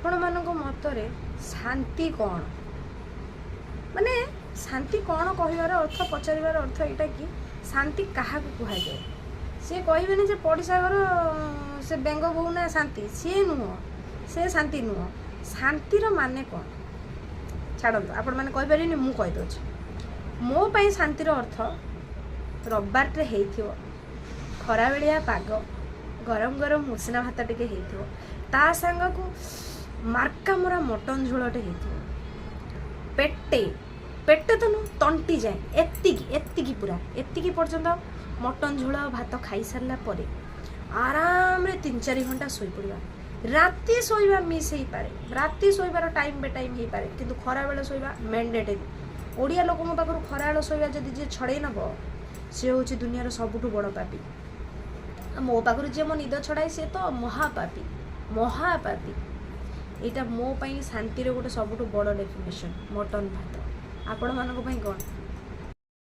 आपण मानक मतरे शांति कौन माने शांति कौन कहबार अर्थ पचार अर्थ यहाँ कि शांति क्या कह जाए सी कहबेनि जे पड़िशा घर से बेंग बोऊ ना शांति सी नुह से शांति नुह शांतिर माने कौन छाड़ू आपण मैंने कहीपर मु कहीदे मो पाई शांतिर अर्थ रविवार टे हो खरा बेलिया पाग गरम गरम मुसना भात टे ता सांग को मार्का मोरा मटन झोलटे हो पेटे पेटे तो नु तंटी जाए एतिकी पूरा एतिकी पर्यंत मटन झोल भात खाई सारा पर आराम रे 3-4 घंटा शोई पड़ा राति शोवा मिस हो पारे राति शोबार टाइम बे टाइम हो पारे किंतु खरा बेले शोवा मैंडेटरी ओडिया लोक मो पाखर खरा बेले शोवा जदि जे छड़े नब सी हूँ दुनियार सबुठु बड़ पापी मो पाखर जे मो निद छड़ाए सी तो महापापी महापापी यहाँ मो पाई शांतिर गोटे सबुठु बड़ डेफिनेशन मटन भात आपण मानक कौन